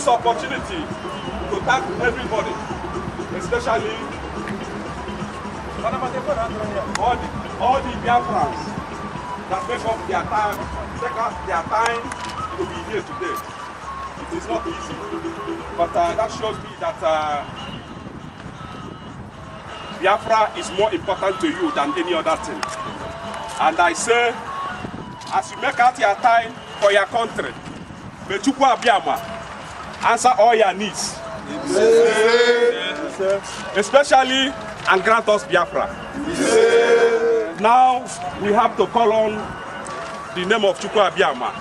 this opportunity to thank everybody, especially all the Biafrans that make up their time, take out their time to be here today. It is not easy, but that shows me that Biafra is more important to you than any other thing. And I say, as you make out your time for your country, may Chukwu Abiyama answer all your needs. Especially and grant us Biafra. Now we have to call on the name of Chukwu Abiyama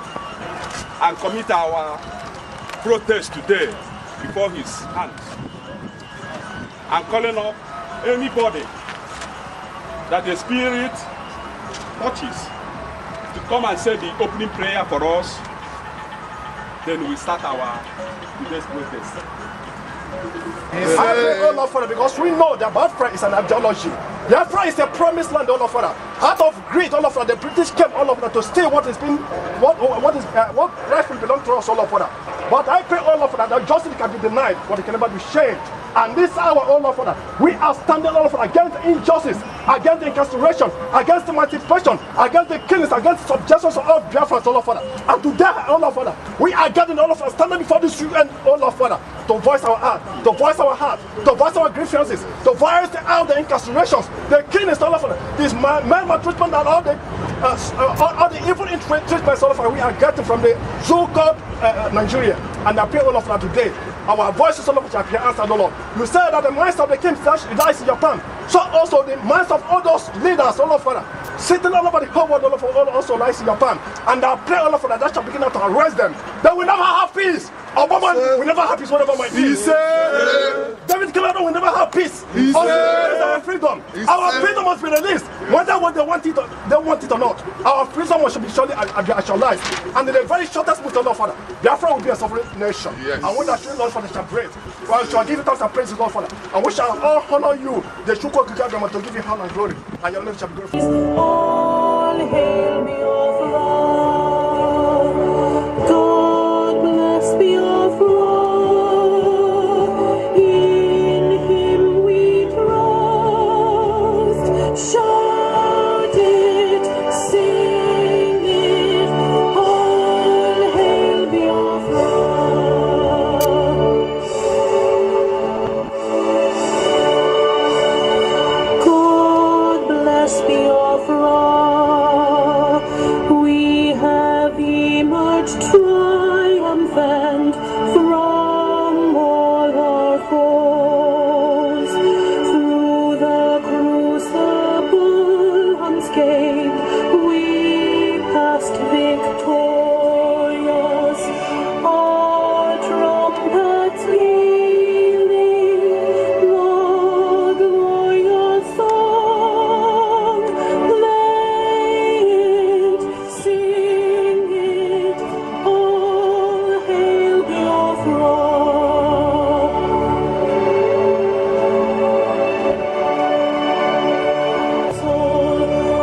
and commit our protest today before his hands. I'm calling up anybody that the Spirit touches to come and say the opening prayer for us. Then we start our today's protest. I pray, oh Lord Father, because we know that Biafra is an ideology. Biafra is a promised land, oh Lord Father. Out of greed, oh Lord Father, the British came, oh Lord Father, to steal what rightfully belongs to us, oh Lord Father. But I pray, oh Lord Father, that justice can be denied, but it can never be shamed. And this hour, oh Lord Father, we are standing, oh Lord Father, against injustice, against incarceration, against emancipation, against the killings, against subjections of all Biafrans, oh Lord Father. And today, oh Lord Father, we are gathering, oh Lord Father, standing before this UN, oh Lord Father, to voice our heart, to voice our heart, to voice our grievances, to voice out the incarcerations, the killings, all of this maltreatment and all the evil treatments, all of we are getting from the so-called Nigeria. And I pray, all of today, our voices all of shall be answered, O Lord. You said that the minds of the king lies in your palm. So also the minds of all those leaders, all of Father, sitting all over the whole world, all of also lies in your palm. And I pray, all of Father, that shall begin to arrest them. They will never have peace. Obama will never have peace, whatever might be. David Cameron will never have peace. Our freedom. Our freedom must be released. Whether they want it or not. Our freedom must be surely actualized. And in the very shortest moment, Lord Father, Biafra will be a sovereign nation. Yes. And when that Lord Father shall break, we shall give it thanks and praises, Lord Father. And we shall all honor you. The true God to give you honor and glory. And your name shall be glorified. All hail me, O Lord. God bless me, O Lord. In him we trust. Shout it, sing it. All hail me, O Lord. God bless me, O Lord. We have emerged triumphant from all our foes. Through the crucible unscathed, we passed victorious. Our trumpets pealing, the glorious song, play it, sing it, all hail Biafra.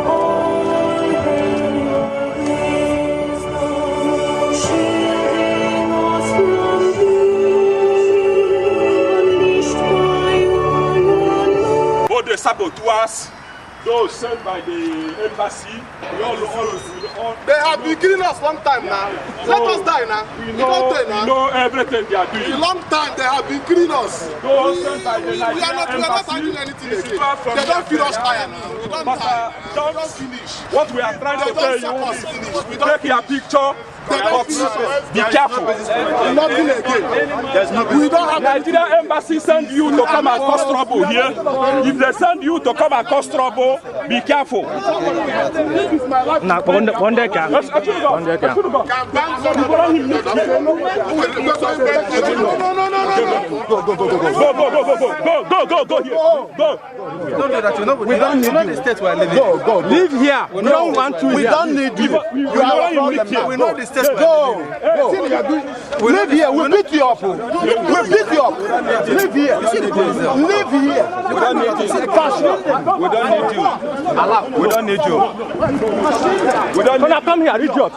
All hail your wisdom, shielding us from evil, unleashed by your love. Both the saboteurs, those sent by the embassy, we all They have been killing us long time now. Let us die now. we know everything they are A doing. long time they have been killing us. Those sent by the We are not Nigerian handling embassy anything is again. far from They don't feed us their fire now. We don't But, die. don't- We don't finish. What we are trying to They tell don't you suck us is finish. We don't take your picture, They don't but finish us. be careful. Nothing again. We don't have Nigerian embassy send you to come and cause trouble here. If they send you to come and cause trouble, be careful. Go here. Go. Don't do that. We don't need the state we're living. Go. Live here. We don't want to. We don't need you. You are a problem now. We know the state we're living. We live here. We beat you up. We beat you up. Live here. Live here. We don't need you. We don't need you. We don't need you. We don't need you. Come here, idiot.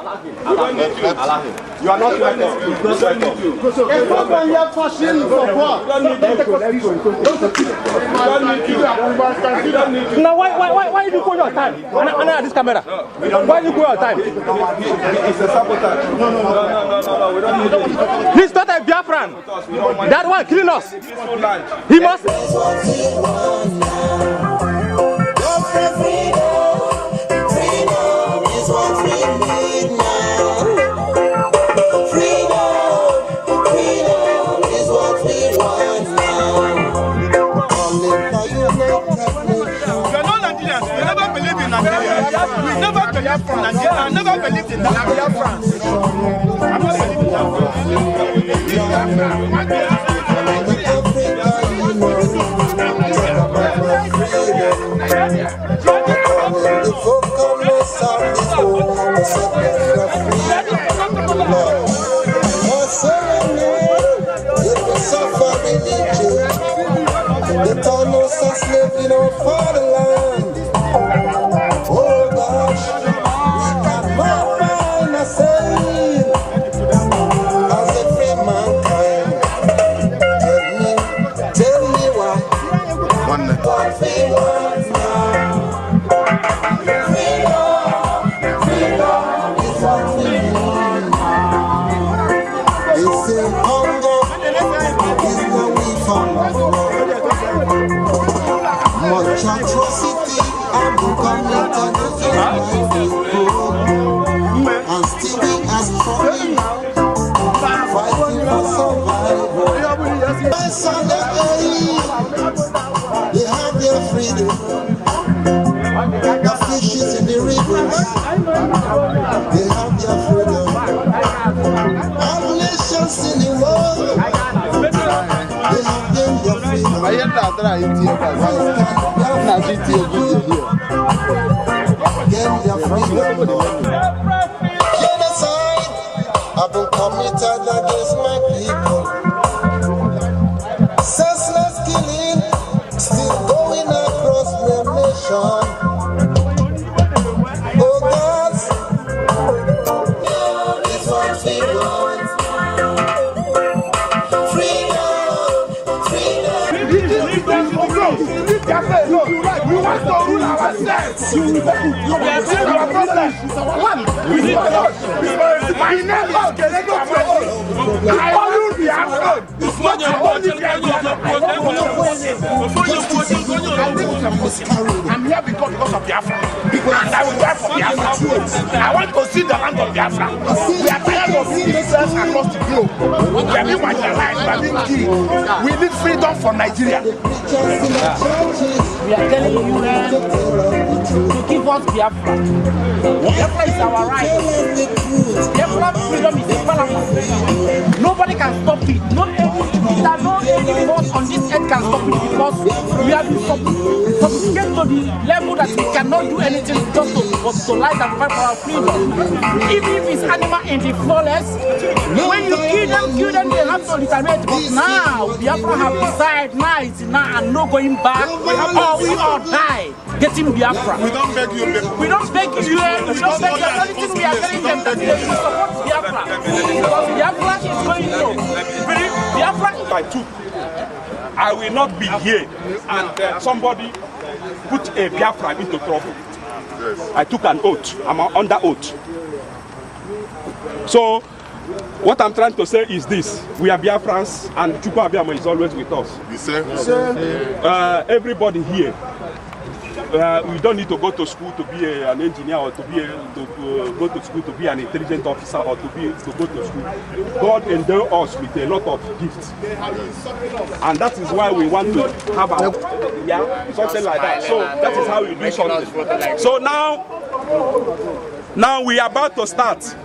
We don't need you. You are not welcome. Not welcome. Now why you go your time? Under this camera. Why you go your time? It's a sabotage. No. We don't need it. He's not a Biafran. That one killing us. He must. We never believed in Nigeria. I never believed in Nigeria, France. I'm not believing they have their freedom. The fishes in the rivers, they have their freedom. All nations in the world, they have their freedom. Genocide have been committed against my people. Senseless killing still going across the nation. Oh God, it's what we want. We want to rule ourselves. My name is Kelego. I will be afraid. I'm here because of Biafra. And I will die for Biafra. I want to see the land of Biafra. We are tired of being dispersed across the globe. We are being marginalized, we are being killed. We need freedom for Nigeria. We are telling you to give us Biafra. Biafra is our right. Biafra freedom is a paramount. Nobody can stop it. No any force on this earth can stop it because we have been sophisticated to the level that we cannot do anything just to light and fight for our freedom. Even if it's animal in the forest, when you kill them, they have to retaliate. But now, Biafra have decided now it's now and no going back, or we all die getting Biafra. We don't beg you. We don't beg you. We don't beg you. Anything we are telling them that they should support Biafra. Because Biafra is going to. Biafra is I will not be here and somebody put a Biafra into trouble. Yes. I took an oath. I'm under oath. So, what I'm trying to say is this. We are Biafrans and Chukwu Abiyama is always with us. You say? Everybody here, we don't need to go to school to be an engineer or to go to school to be an intelligent officer or to go to school. God endowed us with a lot of gifts, and that is why we want to have something like that. So that is how we do something. So now we are about to start.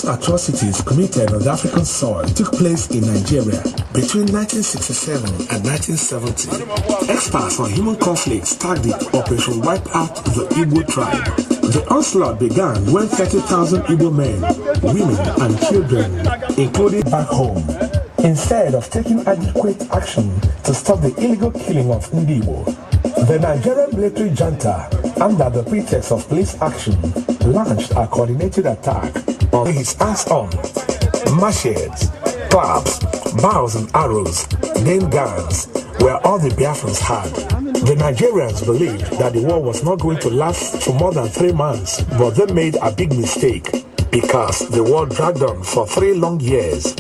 Atrocities committed on the African soil took place in Nigeria between 1967 and 1970. Experts on human conflicts tagged it Operation Wipe Out the Igbo tribe. The onslaught began when 30,000 Igbo men, women and children, including back home, instead of taking adequate action to stop the illegal killing of Ndibo. The Nigerian military junta, under the pretext of police action, launched a coordinated attack on his hands-on, machetes, clubs, bows and arrows, named guns, were all the Biafrans had. The Nigerians believed that the war was not going to last for more than 3 months, but they made a big mistake because the war dragged on for 3 long years.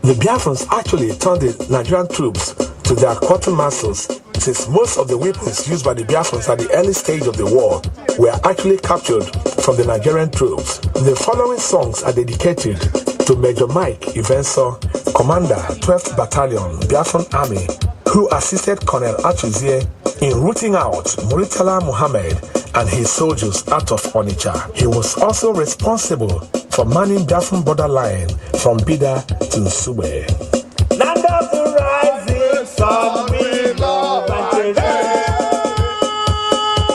The Biafrans actually turned the Nigerian troops to their quartermasters, since most of the weapons used by the Biafrans at the early stage of the war were actually captured from the Nigerian troops. The following songs are dedicated to Major Mike Ivenso, Commander 12th Battalion, Biafran Army, who assisted Colonel Achizie in rooting out Muritala Muhammad and his soldiers out of Onitsha. He was also responsible for manning Biafran borderline from Bida to Nsugbe. Land of the rising sun, we love and cherish.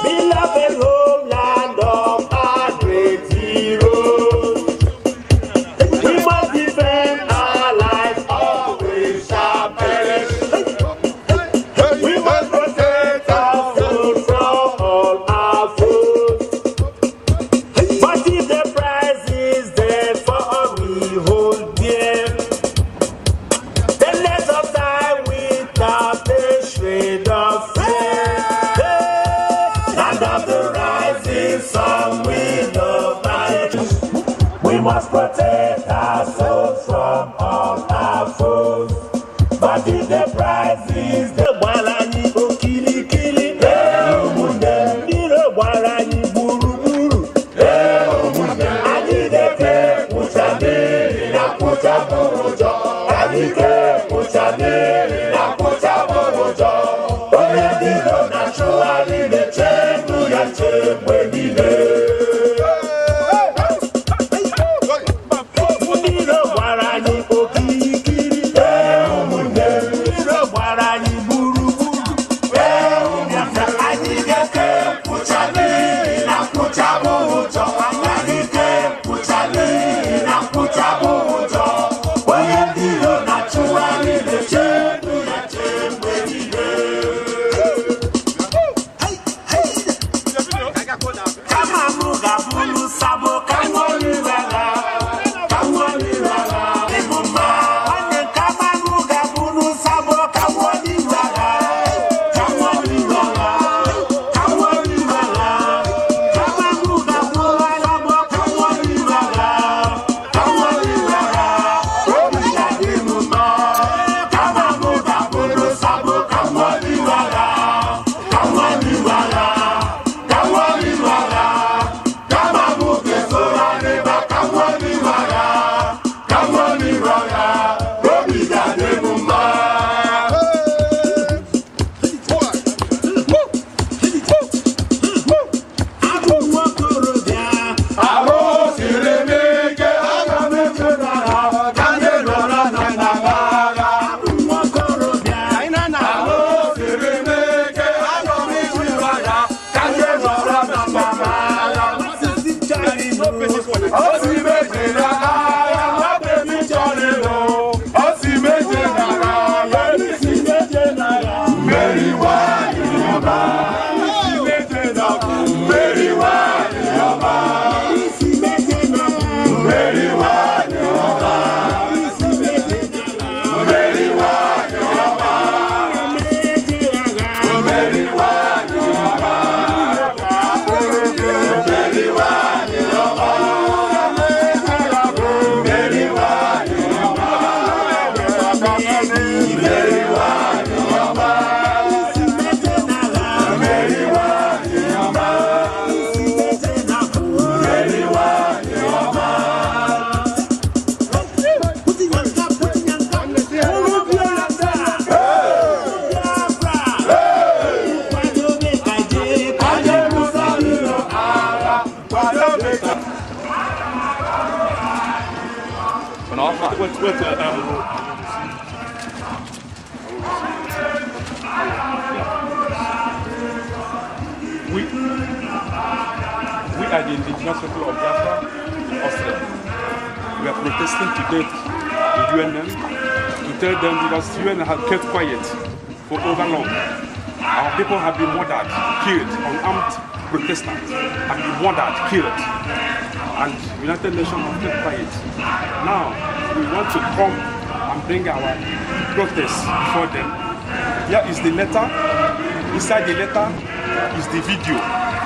Beloved homeland of our great heroes. We must defend our lives, always shall perish. We must protect our souls from all our foes. But if the price is there for all we hold dear, then let us die without a shred of fear. Land of the rising sun, we love and we must protect our souls from all our foes. But if the price is the Walani Okili Kili, Walani Buru Buru, Adideke Puchane, Nakuta Burujo, Adike Puchane, Nakuta Burujo, Oyedino naturally the Chembu Yachemwe. We are the indigenous people of Biafra in Austria. We are protesting today the UNM to tell them because the UN has kept quiet for over long. Our people have been murdered, killed, unarmed protestants have been murdered, killed, and United Nations have kept quiet. Now we want to come and bring our protest before them. Here is the letter. Inside the letter is the video.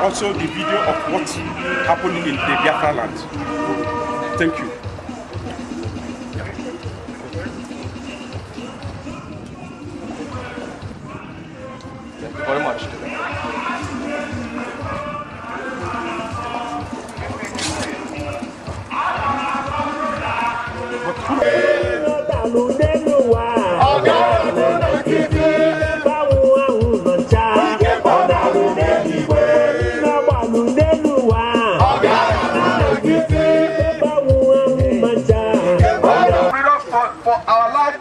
Also the video of what's happening in the Biafra land. Thank you. Thank you very much.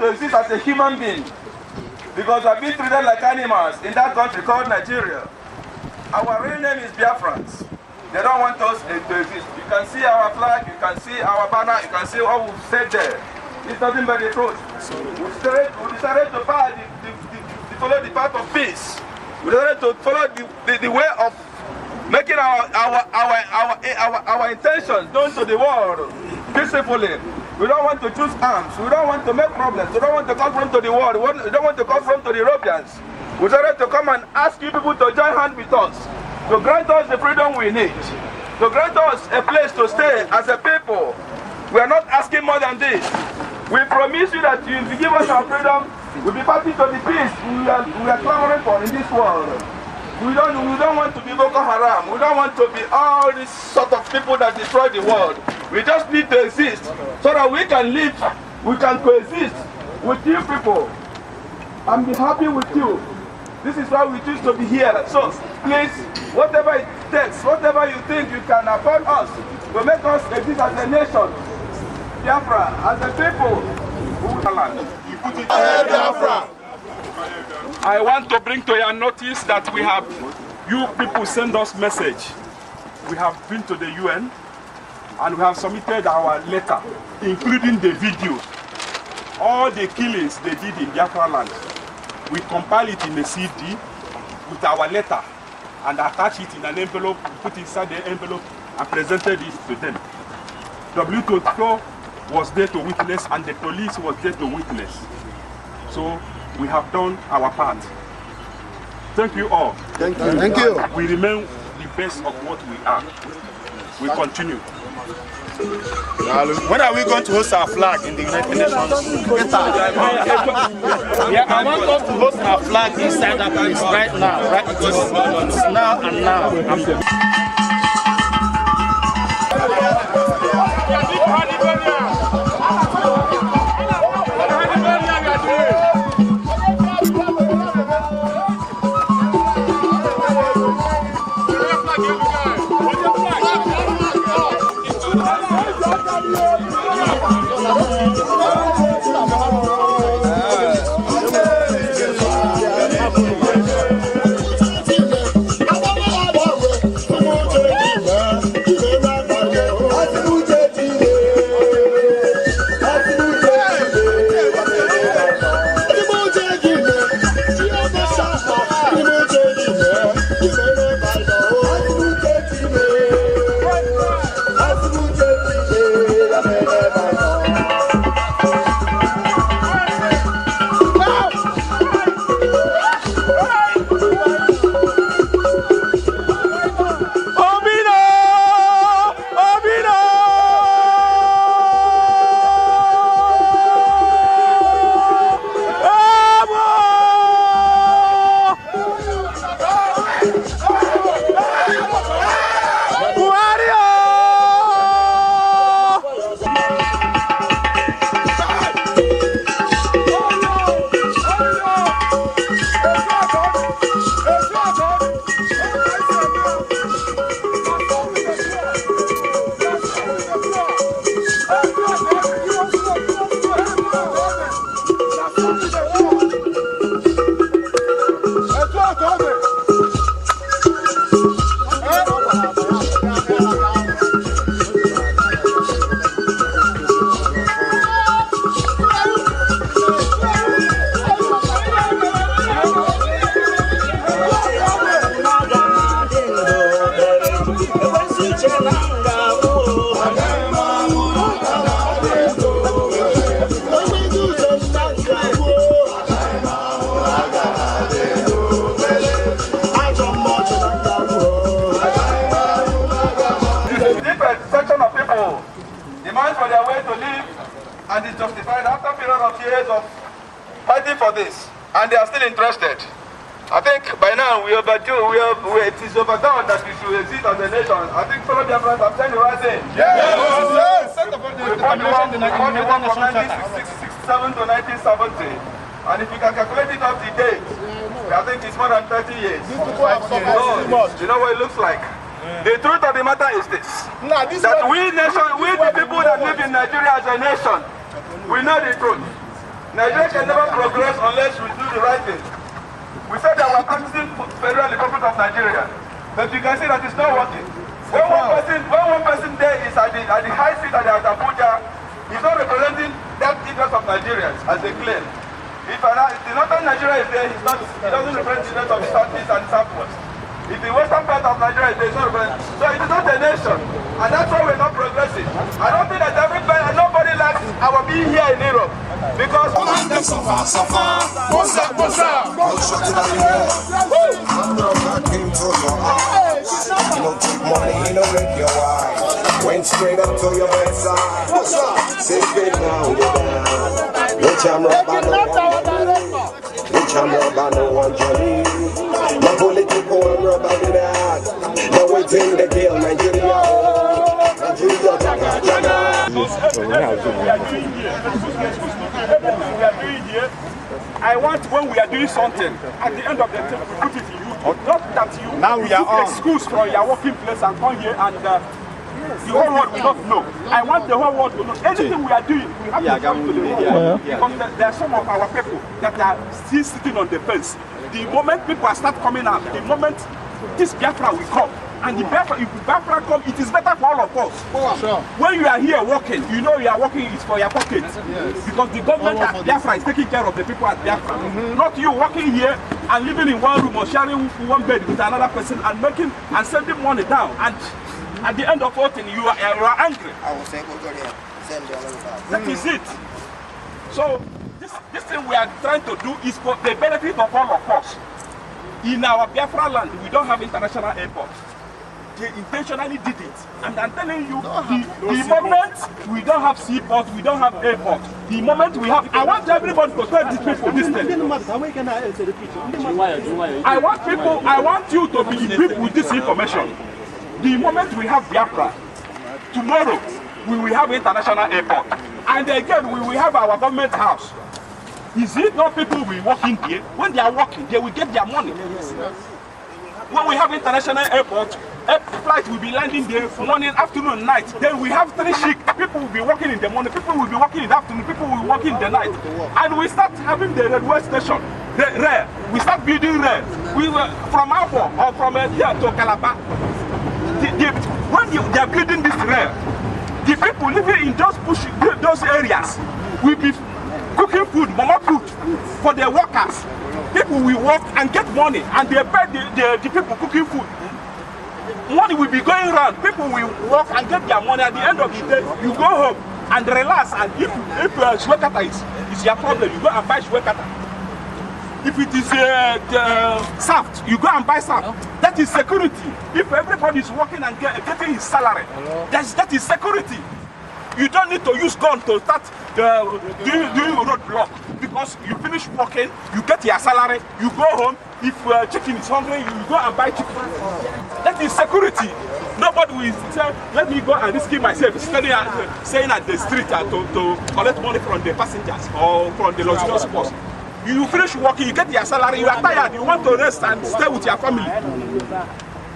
Exist as a human being because we have been treated like animals in that country called Nigeria. Our real name is Biafrans. They don't want us to exist. You can see our flag, you can see our banner, you can see what we've said there. It's nothing but the truth. We decided to follow the path of peace. We decided to follow the way of making our intentions known to the world peacefully. We don't want to choose arms. We don't want to make problems. We don't want to confront to the world. We don't want to confront to the Europeans. We decided to come and ask you people to join hands with us, to grant us the freedom we need, to grant us a place to stay as a people. We are not asking more than this. We promise you that if you give us our freedom, we'll be party to the peace we are clamoring for in this world. We don't want to be Boko Haram. We don't want to be all these sort of people that destroy the world. We just need to exist so that we can live, we can coexist with you people and be happy with you. This is why we choose to be here. So please, whatever it takes, whatever you think you can afford us to make us exist as a nation, Biafra, as a people, Biafra. I want to bring to your notice that we have, you people send us message. We have been to the UN and we have submitted our letter, including the video. All the killings they did in Biafra land. We compile it in a CD with our letter and attach it in an envelope, put inside the envelope and presented it to them. W24 was there to witness and the police was there to witness. So we have done our part. Thank you all. Thank you. Thank you. We remain the best of what we are. We continue. When are we going to host our flag in the United Nations? Yeah, I want us to host our flag inside that place right now. Right? It's now and now. Come on. and it's justified after a period of years of fighting for this, and they are still interested. I think by now it is overdone that we should exist as a nation. I think fellow Biafrans have said the right thing. Yes! We fought the war from 1967 to 1970, and if you can calculate it up to date, I think it's more than 30 years. You know what it looks like? The truth of the matter is this, that we the people that live in Nigeria as a nation, we know the truth. Nigeria can never progress unless we do the right thing. We said that we are practicing Federal Republic of Nigeria, but you can see that it's not working. When one person there is at the high seat at Abuja, he's not representing that interest of Nigerians as they claim. If the northern Nigeria is there, he doesn't represent the interest of the southeast and southwest. If the western part of Nigeria is there, it's not represented. So it is not a nation, and that's why we're not progressing. I don't think that nobody likes our being here in Europe, because went straight up to your bedside. Sit now, you're down. Which I'm rubber, no one Johnny. My political rubber with that. Now waiting the deal, Nigeria. I want when we are doing something, at the end of the day, we put it in YouTube. Not that you now we are on. Excuse from your working place and come here and the whole world will not know. I want the whole world to know. Anything we are doing, we have to come to the whole world. Because there are some of our people that are still sitting on the fence. The moment people start coming out, the moment this Biafra will come, and if Biafra come, it is better for all of us. Sure. When you are here working, you know you are working is for your pocket. Yes. Because the government at Biafra is taking care of the people at Biafra. Not you working here and living in one room or sharing one bed with another person and sending money down. And at the end of all things, you are angry. I will say, that is it. So this thing we are trying to do is for the benefit of all of us. In our Biafra land, we don't have international airport. They intentionally did it. And I'm telling you, the moment we don't have seaport, we don't have airport. The moment we have, I want everybody to tell these people this thing. I want you to be equipped with this information. The moment we have Biafra, tomorrow we will have international airport. And again, we will have our government house. Is it not people will be working there? When they are working, they will get their money. When we have international airport, flights will be landing there morning, afternoon, night. Then we have 3 shifts. People will be working in the morning, people will be working in the afternoon, people will be working in the night. And we start having the railway station, rail. We start building rail. We were from Abo or from here to Calabar. When they are building this rail, the people living in those areas will be cooking food, mama food for their workers. People will work and get money, and they pay the people cooking food. Money will be going around. People will work and get their money. At the end of the day, you go home and relax. And if Shwekata is your problem, you go and buy Shwekata. If it is Saft, you go and buy Saft. That is security. If everybody is working and getting his salary, that is security. You don't need to use gun to start doing roadblock, because you finish working, you get your salary, you go home. If chicken is hungry, you go and buy chicken. That is security. Nobody will say, let me go and risk myself staying at the street to collect money from the passengers or from the luxurious bus. You finish working, you get your salary, you are tired, you want to rest and stay with your family.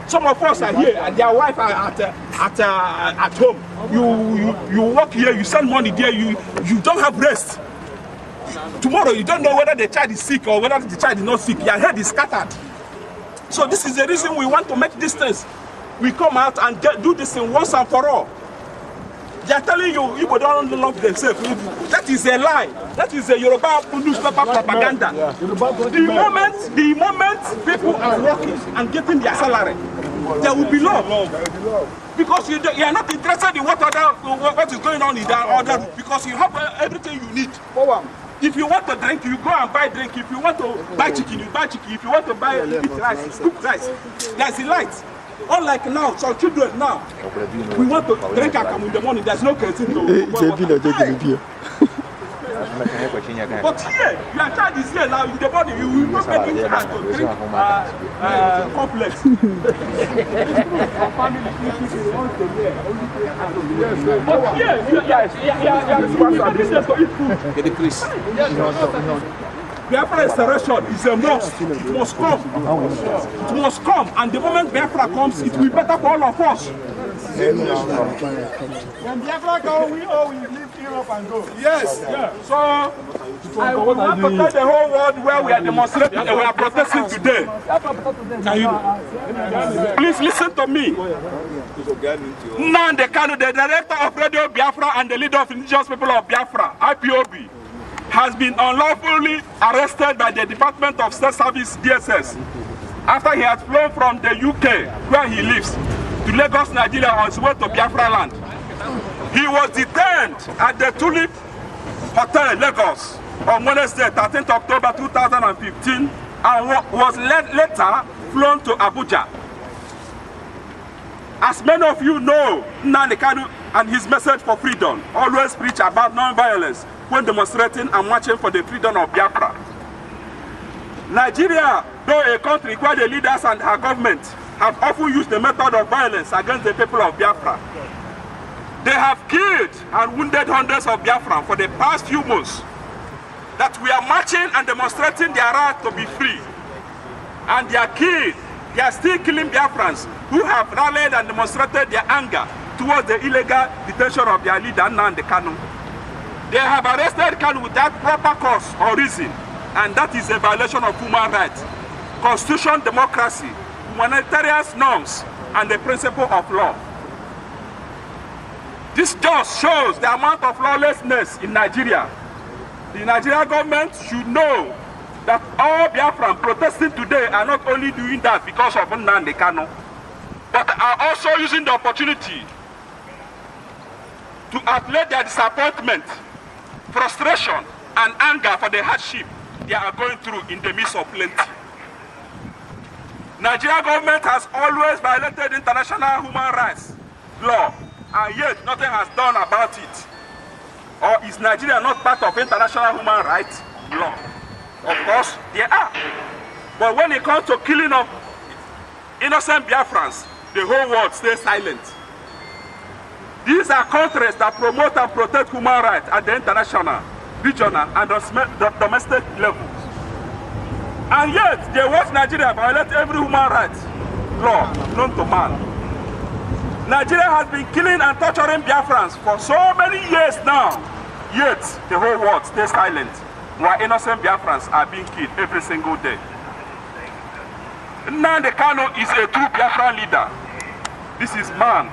Some of us are here and their wife are at home. You work here, you send money there, you don't have rest. Tomorrow you don't know whether the child is sick or whether the child is not sick. Your head is scattered. So this is the reason we want to make distance. We come out and do this thing once and for all. They are telling you people don't love themselves. That is a lie. That is a Yoruba newspaper propaganda. The moment people are working and getting their salary, there will be love. Because you are not interested in what is going on in the other, because you have everything you need. If you want to drink, you go and buy drink. If you want to buy chicken, you buy chicken. If you want to buy rice, cook rice. There's a light. Unlike now, some children now, we want to drink akamu in the morning. There's no kerosene to But here, your child is here now, in the body, you will not make it hard to drink complex. But here, Biafra restoration is a must. It must come. It must come. And the moment Biafra comes, it will be better for all of us. When Biafra comes, we all will leave Europe and go. Yes. Yeah. So, I want to tell the whole world where we are demonstrating and we are protesting today. Please listen to me. Nnamdi Kanu, the director of Radio Biafra and the leader of indigenous people of Biafra, IPOB, has been unlawfully arrested by the Department of State Service, DSS, after he had flown from the UK, where he lives, to Lagos, Nigeria, on his way to Biafra land. He was detained at the Tulip Hotel, Lagos, on Wednesday, 13th October 2015, and was later flown to Abuja. As many of you know, Nnamdi Kanu and his message for freedom always preach about non-violence when demonstrating and marching for the freedom of Biafra. Nigeria, though a country where the leaders and her government have often used the method of violence against the people of Biafra, they have killed and wounded hundreds of Biafrans for the past few months that we are marching and demonstrating their right to be free. And they are still killing Biafrans who have rallied and demonstrated their anger towards the illegal detention of their leader, Nnamdi Kanu. They have arrested Kanu without proper cause or reason, and that is a violation of human rights, constitution, democracy, humanitarian norms, and the principle of law. This just shows the amount of lawlessness in Nigeria. The Nigerian government should know that all Biafran protesting today are not only doing that because of Nnamdi Kanu, but are also using the opportunity to outlet their disappointment, frustration, and anger for the hardship they are going through in the midst of plenty. Nigeria government has always violated international human rights law, and yet nothing has done about it. Or is Nigeria not part of international human rights law? Of course, they are. But when it comes to killing of innocent Biafrans, the whole world stays silent. These are countries that promote and protect human rights at the international, regional, and domestic levels. And yet, they watch Nigeria violate every human rights law known to man. Nigeria has been killing and torturing Biafrans for so many years now, yet the whole world stays silent, while innocent Biafrans are being killed every single day. Nnamdi Kanu is a true Biafran leader. This is man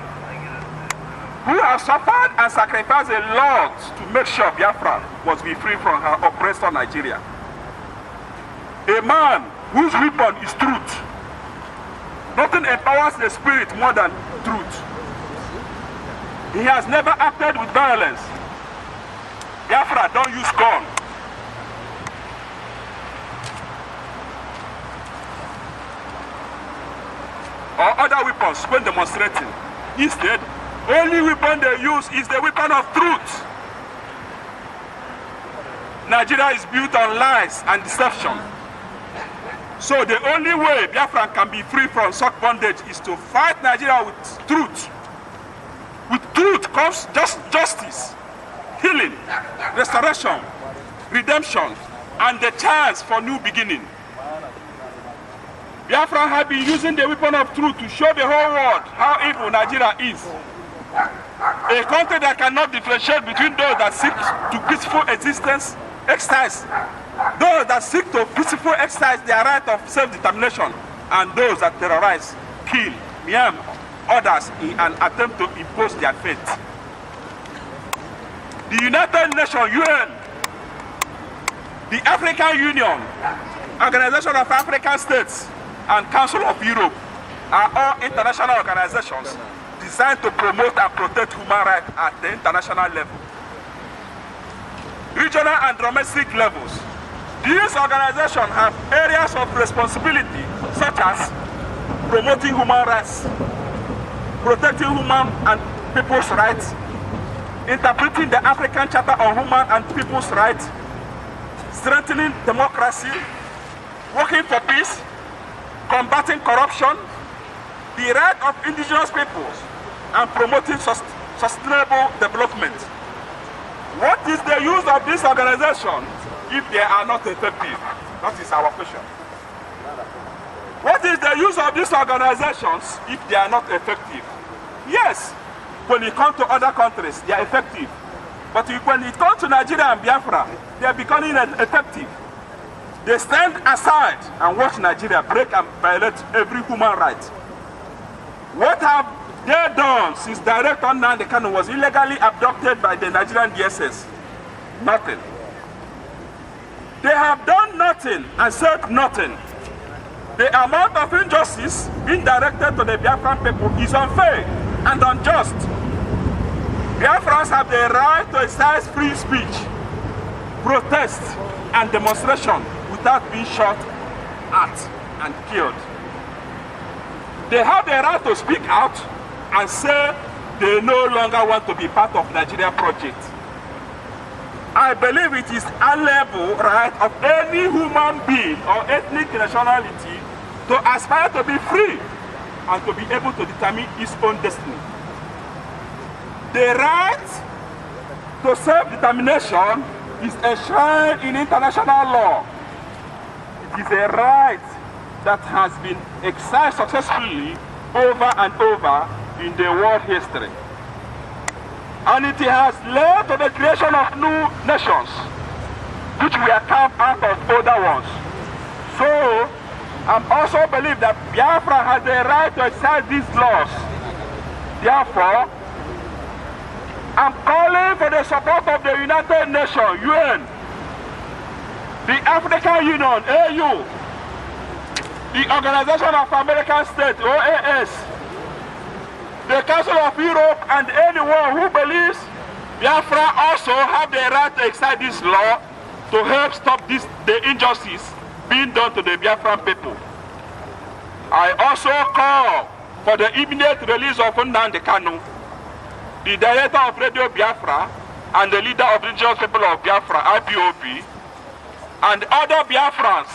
who has suffered and sacrificed a lot to make sure Biafra must be free from her oppressor Nigeria. A man whose weapon is truth. Nothing empowers the spirit more than truth. He has never acted with violence. Biafra don't use gun. Or other weapons when demonstrating. Instead, only weapon they use is the weapon of truth. Nigeria is built on lies and deception. So the only way Biafra can be free from such bondage is to fight Nigeria with truth. With truth comes justice, healing, restoration, redemption, and the chance for new beginning. Biafra have been using the weapon of truth to show the whole world how evil Nigeria is. A country that cannot differentiate between those that seek to peaceful existence, exercise, those that seek to peacefully exercise their right of self-determination, and those that terrorize, kill, maim others in an attempt to impose their fate. The United Nations, UN, the African Union, Organization of African States, and Council of Europe are all international organizations designed to promote and protect human rights at the international level. Regional and domestic levels. These organizations have areas of responsibility such as promoting human rights, protecting human and people's rights, interpreting the African Charter on Human and People's Rights, strengthening democracy, working for peace, combating corruption, the right of indigenous peoples, and promoting sustainable development. What is the use of this organization if they are not effective? That is our question. What is the use of these organizations if they are not effective? Yes, when it comes to other countries, they are effective. But when it comes to Nigeria and Biafra, they are becoming ineffective. They stand aside and watch Nigeria break and violate every human right. What have they done since Director Nnamdi Kanu was illegally abducted by the Nigerian DSS? Nothing. They have done nothing and said nothing. The amount of injustice being directed to the Biafran people is unfair and unjust. Biafrans have the right to exercise free speech, protest, and demonstration without being shot at and killed. They have the right to speak out and say they no longer want to be part of Nigeria project. I believe it is unalienable right of any human being or ethnic nationality to aspire to be free and to be able to determine its own destiny. The right to self-determination is enshrined in international law. It is a right that has been exercised successfully over and over in the world history. And it has led to the creation of new nations, which were carved out of older ones. So, I also believe that Biafra has the right to exercise these laws. Therefore, I'm calling for the support of the United Nations, UN, the African Union, AU, the Organization of American States, OAS, the Council of Europe, and anyone who believes Biafra also have the right to exercise this law to help stop the injustice being done to the Biafran people. I also call for the immediate release of Nnamdi Kanu, the director of Radio Biafra and the leader of the indigenous people of Biafra, IPOB, and other Biafrans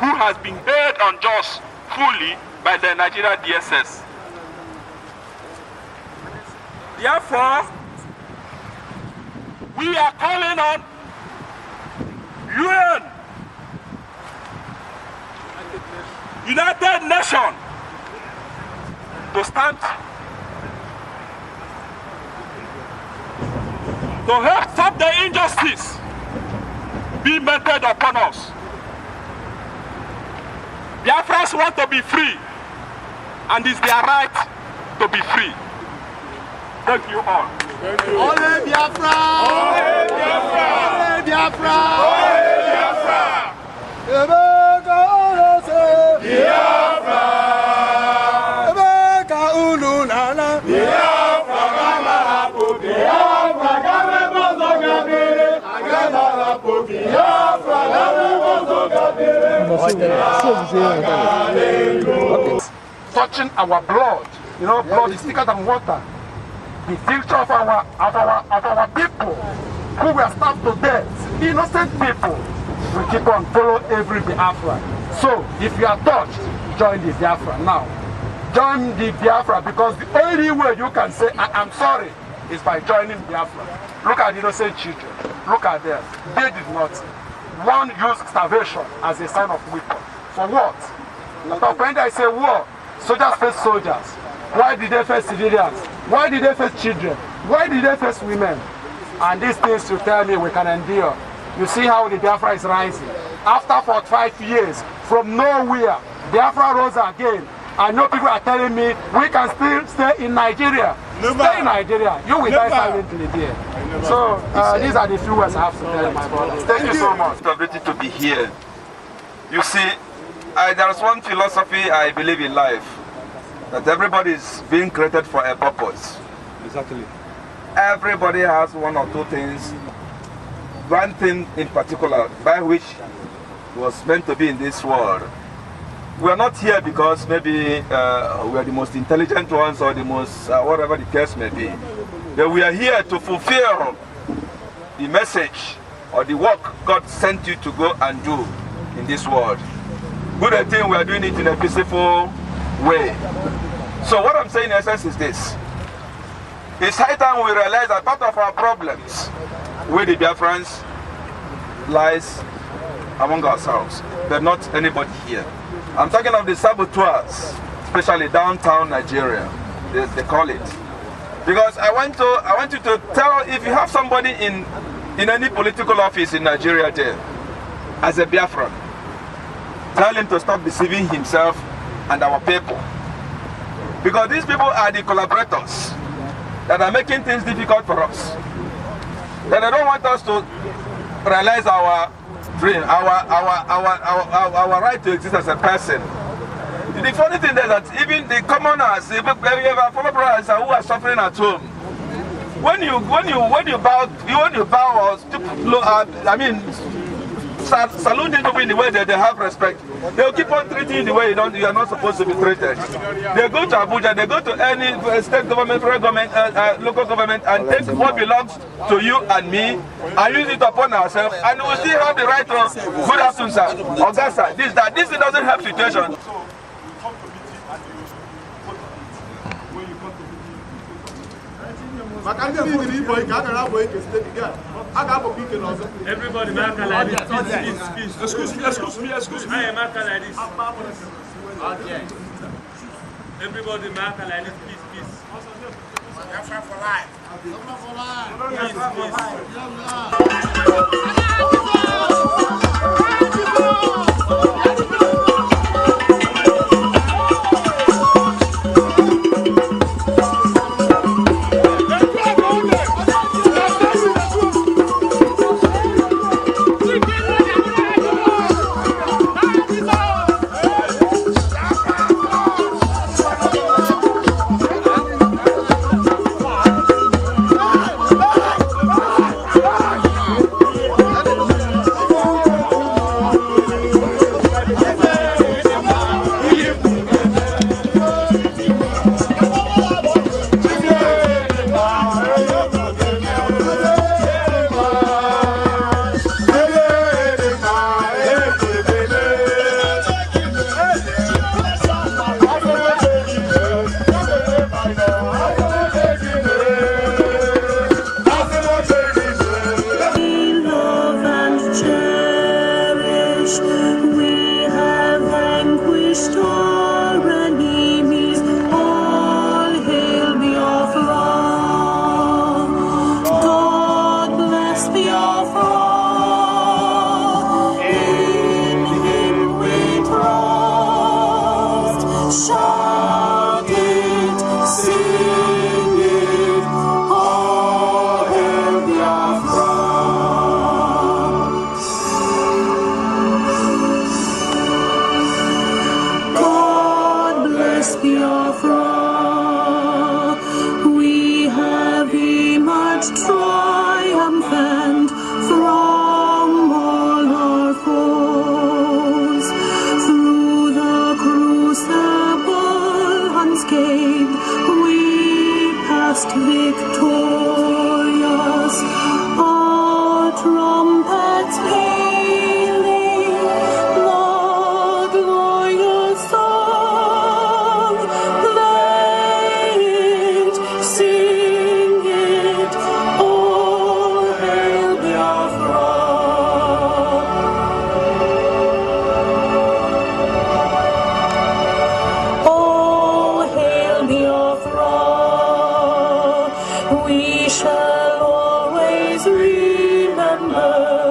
who has been held unjust fully by the Nigerian DSS. Therefore, we are calling on UN, United Nations, to stand to help stop the injustice being meted upon us. Biafrans want to be free, and it's their right to be free. Thank you all. Ole Biafra! Ole Biafra! Ole Biafra! Ole Biafra! Ebeka Olose! Biafra! Ebeka Ulunana! Biafra Gamarapo! Biafra Gamebozo Gabere! Gamarapo! Biafra Gamebozo Gabere! Touching our blood, you know, blood is thicker than water. The future of our people who were starved to death, innocent people, will keep on following every Biafra. So, if you are touched, join the Biafra now. Join the Biafra, because the only way you can say, I am sorry, is by joining Biafra. Look at the innocent children. Look at them. They did not. One used starvation as a sign of weapon. For what? But when they say war, soldiers face soldiers. Why did they face civilians? Why did they face children? Why did they face women? And these things you tell me we can endure. You see how the Biafra is rising. After 45 years, from nowhere, Biafra rose again. I know people are telling me we can still stay in Nigeria. Never. Stay in Nigeria. You will die silently there. So these are the few words I have to tell my brothers. Thank you so much. Ability to be here. You see, there's one philosophy I believe in life. That everybody is being created for a purpose. Exactly. Everybody has one or two things, one thing in particular by which was meant to be in this world. We are not here because maybe we are the most intelligent ones or the most, whatever the case may be. that we are here to fulfill the message or the work God sent you to go and do in this world. Good thing we are doing it in a peaceful way. So what I'm saying in essence is this. It's high time we realize that part of our problems with the Biafrans lies among ourselves, but not anybody here. I'm talking of the saboteurs, especially downtown Nigeria, they call it. Because I want you to tell, if you have somebody in any political office in Nigeria there, as a Biafran, tell him to stop deceiving himself and our people. Because these people are the collaborators that are making things difficult for us. That they don't want us to realize our dream, our right to exist as a person. The funny thing is that even the commoners, even our fellow brothers who are suffering at home, when you bow or salute people in the way that they have respect, they'll keep on treating you the way you are not supposed to be treated. They go to Abuja, they go to any state government, federal government, local government, and take what belongs to you and me and use it upon ourselves, and we still have the right to good afternoon, sir, Augusta, this, that. This doesn't help situation. Everybody, peace. Excuse me. I am like this. Everybody, like this. Peace. For life. Triumphant from all our foes, through the crucible unscathed we passed victorious, our trumpets pealing the glorious song, play it, sing it, all hail Biafra. All hail Biafra. We shall always remember